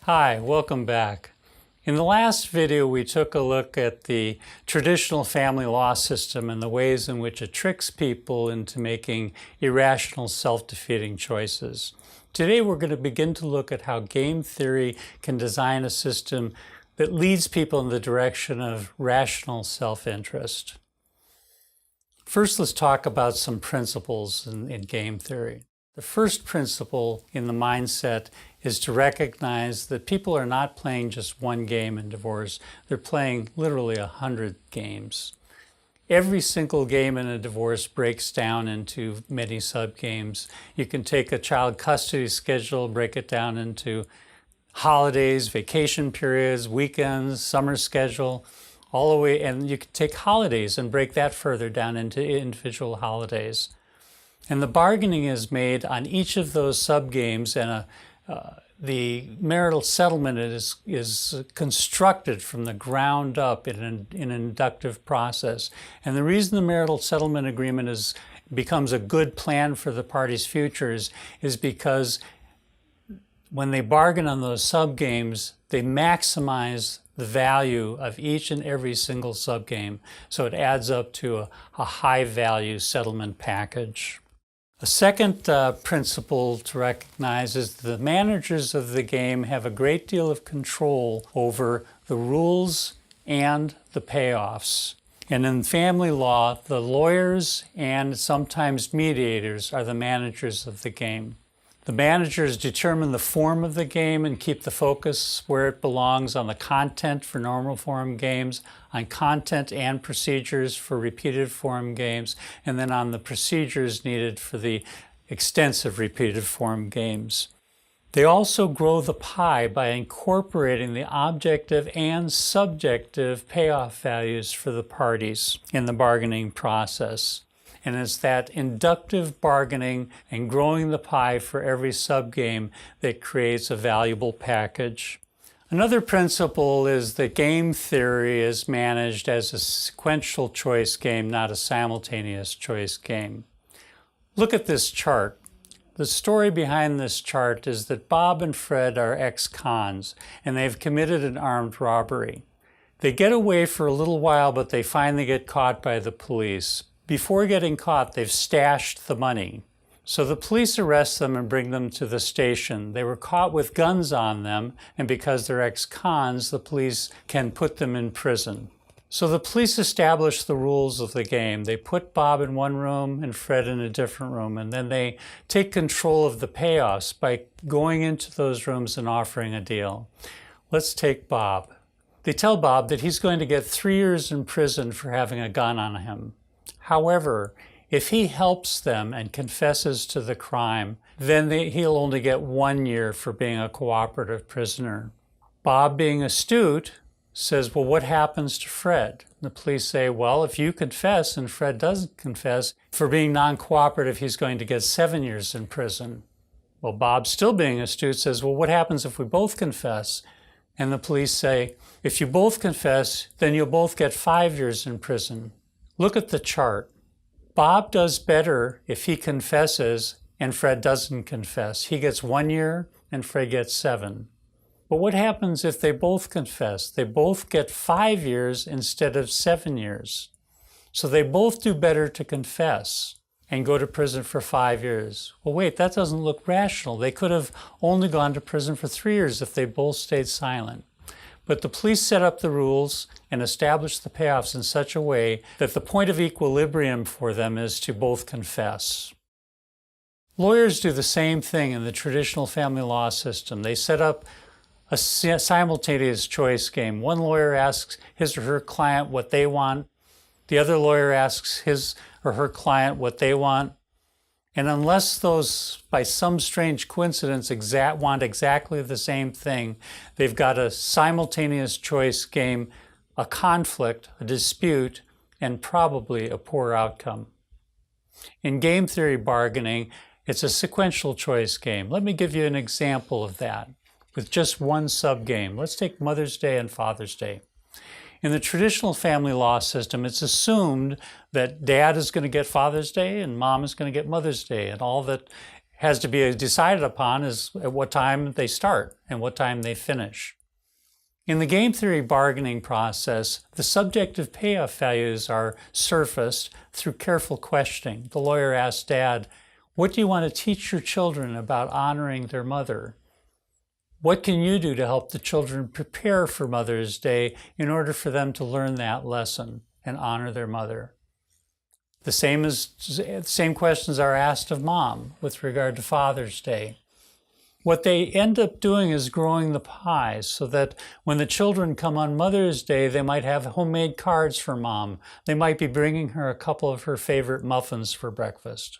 Hi, welcome back. In the last video, we took a look at the traditional family law system and the ways in which it tricks people into making irrational, self-defeating choices. Today, we're going to begin to look at how game theory can design a system that leads people in the direction of rational self-interest. First, let's talk about some principles in game theory. The first principle in the mindset is to recognize that people are not playing just one game in divorce. They're playing literally 100 games. Every single game in a divorce breaks down into many sub-games. You can take a child custody schedule, break it down into holidays, vacation periods, weekends, summer schedule, all the way, and you can take holidays and break that further down into individual holidays. And the bargaining is made on each of those sub-games, and the marital settlement is constructed from the ground up in an inductive process. And the reason the marital settlement agreement becomes a good plan for the parties' futures is because when they bargain on those sub-games, they maximize the value of each and every single sub-game. So it adds up to a high-value settlement package. A second principle to recognize is the managers of the game have a great deal of control over the rules and the payoffs. And in family law, the lawyers and sometimes mediators are the managers of the game. The managers determine the form of the game and keep the focus where it belongs on the content for normal form games, on content and procedures for repeated form games, and then on the procedures needed for the extensive repeated form games. They also grow the pie by incorporating the objective and subjective payoff values for the parties in the bargaining process. And it's that inductive bargaining and growing the pie for every sub-game that creates a valuable package. Another principle is that game theory is managed as a sequential choice game, not a simultaneous choice game. Look at this chart. The story behind this chart is that Bob and Fred are ex-cons, and they've committed an armed robbery. They get away for a little while, but they finally get caught by the police. Before getting caught, they've stashed the money. So the police arrest them and bring them to the station. They were caught with guns on them, and because they're ex-cons, the police can put them in prison. So the police establish the rules of the game. They put Bob in one room and Fred in a different room, and then they take control of the payoffs by going into those rooms and offering a deal. Let's take Bob. They tell Bob that he's going to get 3 years in prison for having a gun on him. However, if he helps them and confesses to the crime, then he'll only get 1 year for being a cooperative prisoner. Bob, being astute, says, well, what happens to Fred? The police say, well, if you confess and Fred doesn't confess, for being non-cooperative, he's going to get 7 years in prison. Well, Bob, still being astute, says, well, what happens if we both confess? And the police say, if you both confess, then you'll both get 5 years in prison. Look at the chart. Bob does better if he confesses and Fred doesn't confess. He gets 1 year and Fred gets 7. But what happens if they both confess? They both get 5 years instead of 7 years. So they both do better to confess and go to prison for 5 years. Well, wait, that doesn't look rational. They could have only gone to prison for 3 years if they both stayed silent. But the police set up the rules and established the payoffs in such a way that the point of equilibrium for them is to both confess. Lawyers do the same thing in the traditional family law system. They set up a simultaneous choice game. One lawyer asks his or her client what they want. The other lawyer asks his or her client what they want. And unless those, by some strange coincidence, want exactly the same thing, they've got a simultaneous choice game, a conflict, a dispute, and probably a poor outcome. In game theory bargaining, it's a sequential choice game. Let me give you an example of that with just one sub-game. Let's take Mother's Day and Father's Day. In the traditional family law system, it's assumed that dad is going to get Father's Day and mom is going to get Mother's Day, and all that has to be decided upon is at what time they start and what time they finish. In the game theory bargaining process, the subjective payoff values are surfaced through careful questioning. The lawyer asks Dad, "What do you want to teach your children about honoring their mother? What can you do to help the children prepare for Mother's Day in order for them to learn that lesson and honor their mother?" The same questions are asked of Mom with regard to Father's Day. What they end up doing is growing the pie so that when the children come on Mother's Day, they might have homemade cards for Mom. They might be bringing her a couple of her favorite muffins for breakfast.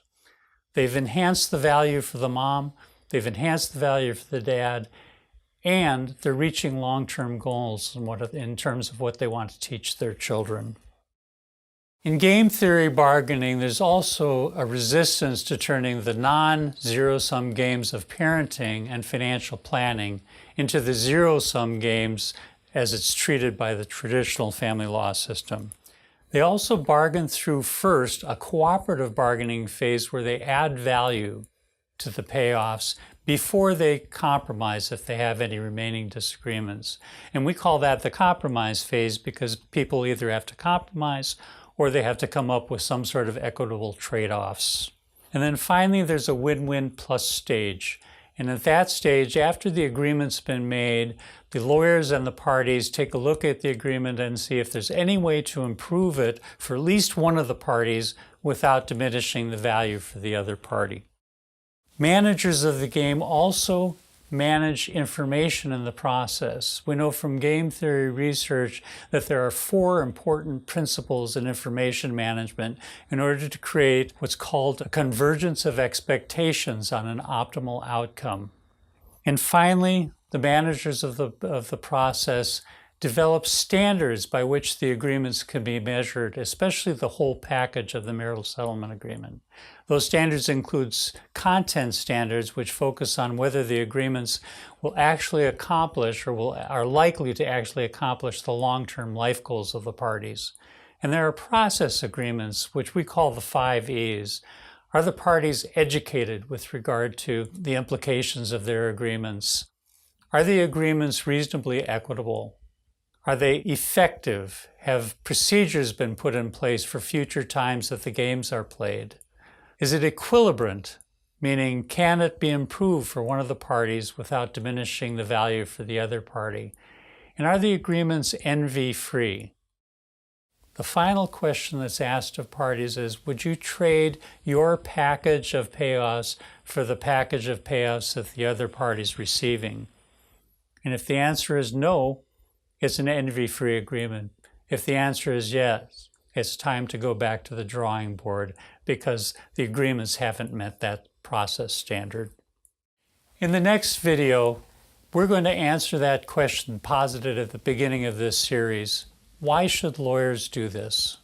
They've enhanced the value for the mom, they've enhanced the value for the dad, and they're reaching long-term goals in terms of what they want to teach their children. In game theory bargaining, there's also a resistance to turning the non-zero-sum games of parenting and financial planning into the zero-sum games as it's treated by the traditional family law system. They also bargain through first a cooperative bargaining phase where they add value to the payoffs before they compromise if they have any remaining disagreements. And we call that the compromise phase because people either have to compromise or they have to come up with some sort of equitable trade-offs. And then finally, there's a win-win plus stage. And at that stage, after the agreement's been made, the lawyers and the parties take a look at the agreement and see if there's any way to improve it for at least one of the parties without diminishing the value for the other party. Managers of the game also manage information in the process. We know from game theory research that there are 4 important principles in information management in order to create what's called a convergence of expectations on an optimal outcome. And finally, the managers of the process develop standards by which the agreements can be measured, especially the whole package of the marital settlement agreement. Those standards include content standards, which focus on whether the agreements will actually accomplish or are likely to actually accomplish the long-term life goals of the parties. And there are process agreements, which we call the 5 E's. Are the parties educated with regard to the implications of their agreements? Are the agreements reasonably equitable? Are they effective? Have procedures been put in place for future times that the games are played? Is it equilibrant, meaning can it be improved for one of the parties without diminishing the value for the other party? And are the agreements envy-free? The final question that's asked of parties is, would you trade your package of payoffs for the package of payoffs that the other party's receiving? And if the answer is no, it's an envy-free agreement. If the answer is yes, it's time to go back to the drawing board because the agreements haven't met that process standard. In the next video, we're going to answer that question posited at the beginning of this series. Why should lawyers do this?